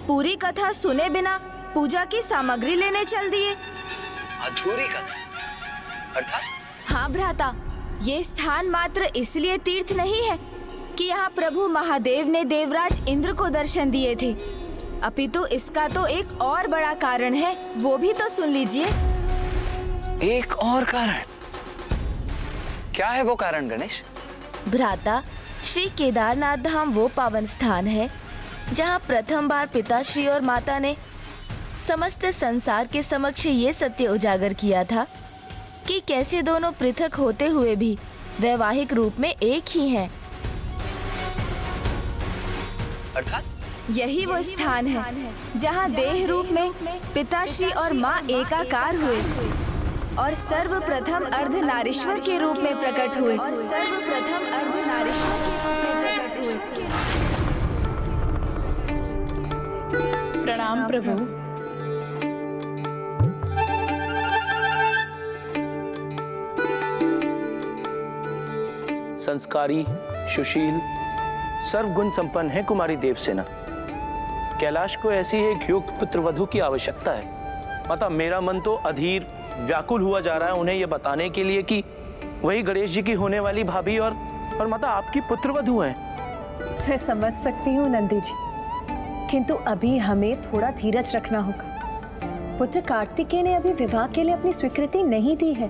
पूरी कथा सुने बिना पूजा की सामग्री लेने चल दिए। अधूरी कथा अर्थात? हाँ भ्राता, ये स्थान मात्र इसलिए तीर्थ नहीं है कि यहाँ प्रभु महादेव ने देवराज इंद्र को दर्शन दिए थे, अपितु इसका तो एक और बड़ा कारण है, वो भी तो सुन लीजिए। एक और कारण? क्या है वो कारण गणेश? भ्राता, श्री केदारनाथ धाम वो पावन स्थान है जहाँ प्रथम बार पिताश्री और माता ने समस्त संसार के समक्ष ये सत्य उजागर किया था कि कैसे दोनों पृथक होते हुए भी वैवाहिक रूप में एक ही हैं। अर्थात? यही वो स्थान है जहाँ देह रूप में पिताश्री और माँ एकाकार हुए और सर्वप्रथम अर्धनारीश्वर के रूप में प्रकट हुए। प्रणाम प्रभु। संस्कारी, सुशील, सर्वगुण संपन्न है कुमारी देवसेना। कैलाश को ऐसी एक युक्त पुत्रवधू की आवश्यकता है। माता, मेरा मन तो अधीर व्याकुल हुआ जा रहा है उन्हें यह बताने के लिए कि वही गणेश जी की होने वाली भाभी और माता आपकी पुत्रवधू हैं। मैं समझ सकती हूँ नंदी जी, किंतु अभी हमें थोड़ा धीरज रखना होगा। पुत्र कार्तिकेय ने अभी विवाह के लिए अपनी स्वीकृति नहीं दी है।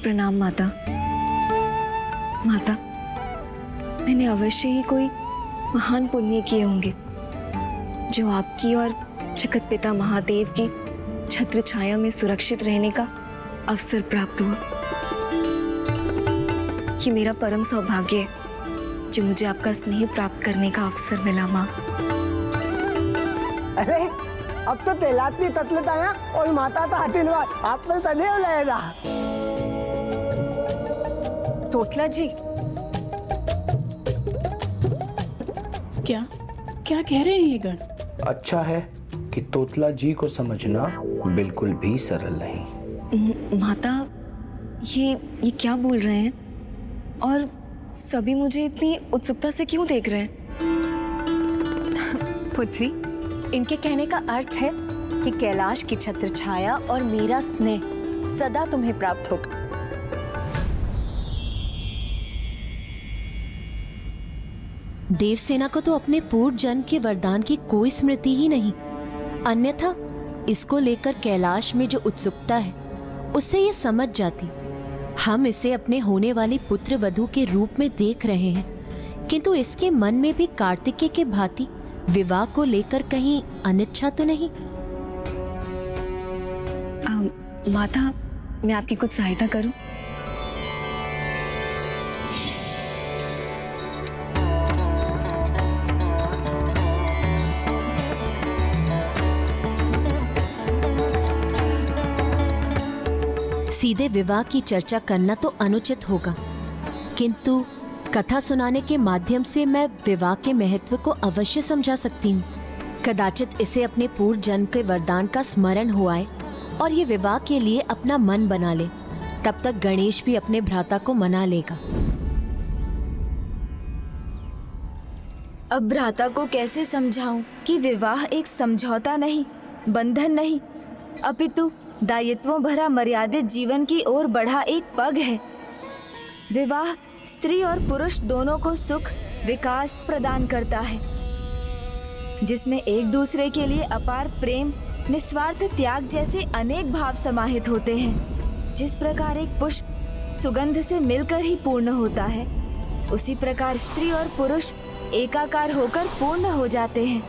प्रणाम माता। माता, मैंने अवश्य ही कोई महान पुण्य किए होंगे जो आपकी और जगत पिता महादेव की छत्र छाया में सुरक्षित रहने का अवसर प्राप्त हुआ। ये मेरा परम सौभाग्य है जो मुझे आपका स्नेह प्राप्त करने का अवसर मिला माँ। अरे अब तो तेलात्मी तत्लताया और माता का आशीर्वाद आप पर सदैव रहेगा। तोतला जी, क्या क्या कह रहे हैं ये गण? अच्छा है कि तोतला जी को समझना बिल्कुल भी सरल नहीं। माता, ये क्या बोल रहे हैं और सभी मुझे इतनी उत्सुकता से क्यों देख रहे हैं? पुत्री, इनके कहने का अर्थ है कि कैलाश की छत्र छाया और मेरा स्नेह सदा तुम्हें प्राप्त होगा। देवसेना को तो अपने पूर्व जन्म के वरदान की कोई स्मृति ही नहीं, अन्यथा इसको लेकर कैलाश में जो उत्सुकता है उससे ये समझ जाती। हम इसे अपने होने वाली पुत्र वधू के रूप में देख रहे हैं, किंतु इसके मन में भी कार्तिकेय के भांति विवाह को लेकर कहीं अनिच्छा तो नहीं? माता, मैं आपकी कुछ सहायता करूं? सीधे विवाह की चर्चा करना तो अनुचित होगा, किंतु कथा सुनाने के माध्यम से मैं विवाह के महत्व को अवश्य समझा सकती हूँ। कदाचित इसे अपने पूर्व जन्म के वरदान का स्मरण हो आए और ये विवाह के लिए अपना मन बना ले। तब तक गणेश भी अपने भ्राता को मना लेगा। अब भ्राता को कैसे समझाऊं कि विवाह एक समझौता नहीं, बंधन नहीं, अपितु दायित्वों भरा मर्यादित जीवन की ओर बढ़ा एक पग है। विवाह स्त्री और पुरुष दोनों को सुख विकास प्रदान करता है, जिसमें एक दूसरे के लिए अपार प्रेम, निस्वार्थ त्याग जैसे अनेक भाव समाहित होते हैं। जिस प्रकार एक पुष्प सुगंध से मिलकर ही पूर्ण होता है, उसी प्रकार स्त्री और पुरुष एकाकार होकर पूर्ण हो जाते हैं।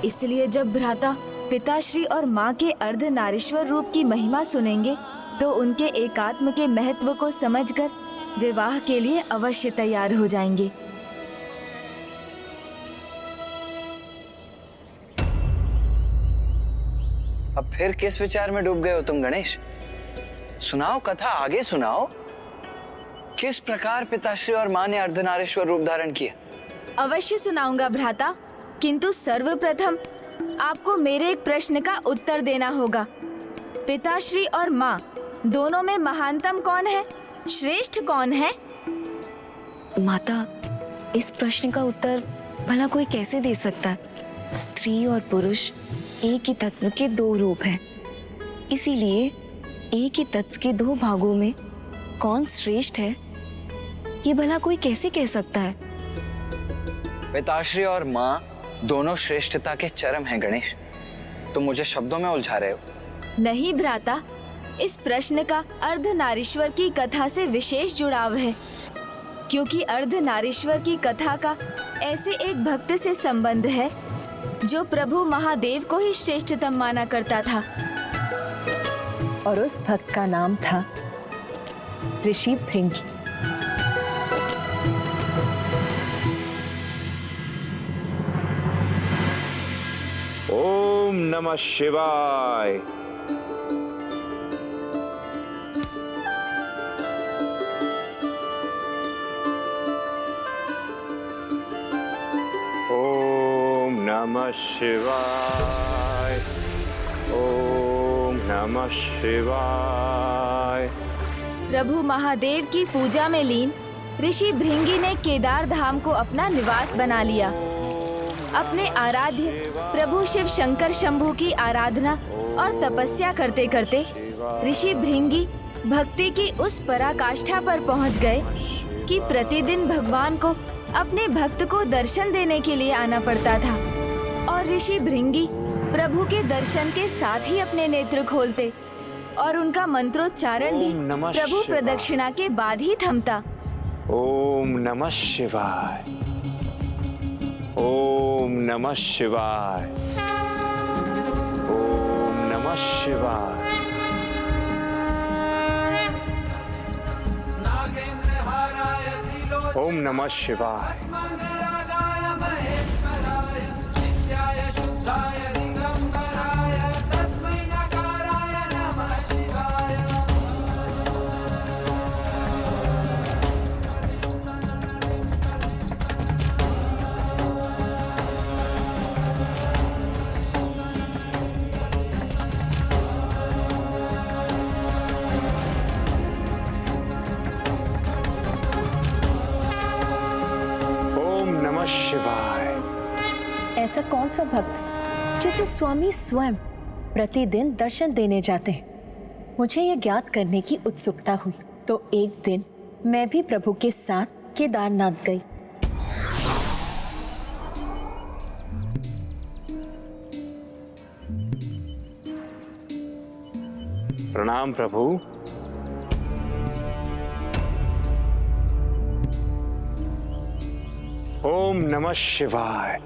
इसलिए जब भ्राता पिताश्री और माँ के अर्धनारीश्वर रूप की महिमा सुनेंगे तो उनके एकात्म के महत्व को समझकर विवाह के लिए अवश्य तैयार हो जाएंगे। अब फिर किस विचार में डूब गए हो तुम गणेश? सुनाओ कथा, आगे सुनाओ। किस प्रकार पिताश्री और माँ ने अर्धनारीश्वर रूप धारण किया? अवश्य सुनाऊंगा भ्राता, किंतु सर्वप्रथम आपको मेरे एक प्रश्न का उत्तर देना होगा। पिताश्री और माँ दोनों में महानतम कौन है, श्रेष्ठ कौन है? माता, इस प्रश्न का उत्तर भला कोई कैसे दे सकता है? स्त्री और पुरुष एक ही तत्व के दो रूप हैं। इसीलिए एक ही तत्व के दो भागों में कौन श्रेष्ठ है, ये भला कोई कैसे कह सकता है? पिताश्री और माँ दोनों श्रेष्ठता के चरम हैं गणेश। तुम मुझे शब्दों में उलझा रहे हो। नहीं भ्राता, इस प्रश्न का अर्धनारीश्वर की कथा से विशेष जुड़ाव है, क्योंकि अर्धनारीश्वर की कथा का ऐसे एक भक्त से संबंध है जो प्रभु महादेव को ही श्रेष्ठतम माना करता था। और उस भक्त का नाम था ऋषि भृंगी। ओम नमः शिवाय। ओम नमः शिवाय। ओम नमः शिवाय। प्रभु महादेव की पूजा में लीन ऋषि भृंगी ने केदार धाम को अपना निवास बना लिया। अपने आराध्य प्रभु शिव शंकर शंभू की आराधना और तपस्या करते करते ऋषि भृंगी भक्ति की उस पराकाष्ठा पर पहुंच गए कि प्रतिदिन भगवान को अपने भक्त को दर्शन देने के लिए आना पड़ता था। और ऋषि भृंगी प्रभु के दर्शन के साथ ही अपने नेत्र खोलते और उनका मंत्रोच्चारण भी प्रभु प्रदक्षिणा के बाद ही थमता। ओम नमः शिवाय। ओम नमः शिवाय। ओम नमः शिवाय। ओम नमः शिवाय। शिवाय। ऐसा कौन सा भक्त जिसे स्वामी स्वयं प्रतिदिन दर्शन देने जाते हैं? मुझे यह ज्ञात करने की उत्सुकता हुई, तो एक दिन मैं भी प्रभु के साथ केदारनाथ गई। प्रणाम प्रभु। ओम नमः शिवाय।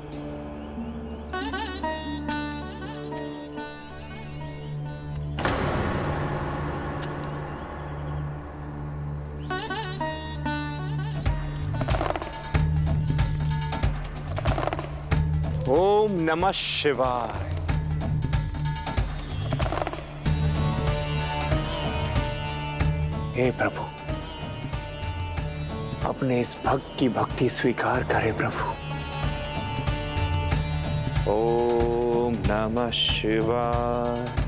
ओम नमः शिवाय। हे प्रभु, अपने इस भक्त की भक्ति स्वीकार करें प्रभु। ओम नमः शिवाय।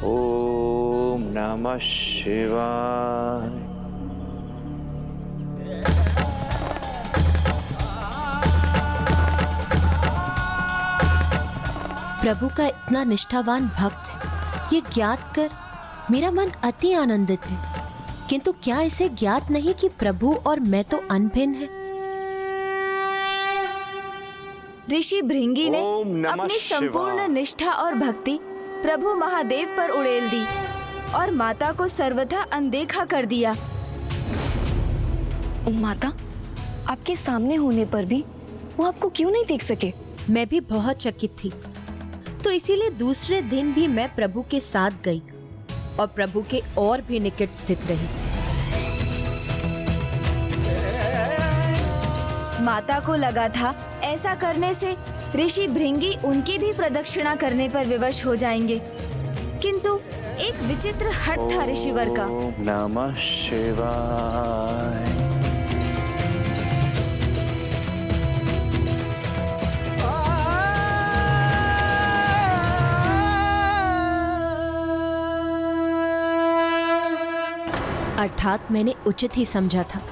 ओम नमः शिवाय। प्रभु का इतना निष्ठावान भक्त है, ये ज्ञात कर मेरा मन अति आनंदित है। किंतु क्या इसे ज्ञात नहीं कि प्रभु और मैं तो अनभिन्न हैं? ऋषि भृंगी ने अपनी संपूर्ण निष्ठा और भक्ति प्रभु महादेव पर उड़ेल दी और माता को सर्वथा अनदेखा कर दिया। माता, आपके सामने होने पर भी वो आपको क्यों नहीं देख सके? मैं भी बहुत चकित थी, तो इसीलिए दूसरे दिन भी मैं प्रभु के साथ गई और प्रभु के और भी निकट स्थित रही। माता को लगा था ऐसा करने से ऋषि भृंगी उनकी भी प्रदक्षिणा करने पर विवश हो जाएंगे। किंतु एक विचित्र हट था ऋषिवर का। ओम नमः शिवाय। अर्थात मैंने उचित ही समझा था।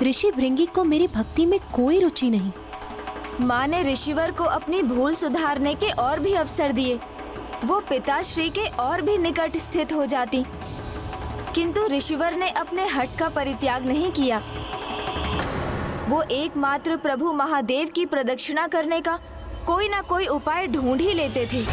ऋषि भृंगी को मेरी भक्ति में कोई रुचि नहीं। माँ ने ऋषिवर को अपनी भूल सुधारने के और भी अवसर दिए। वो पिताश्री के और भी निकट स्थित हो जाती, किंतु ऋषिवर ने अपने हठ का परित्याग नहीं किया। वो एकमात्र प्रभु महादेव की प्रदक्षिणा करने का कोई ना कोई उपाय ढूंढ ही लेते थे।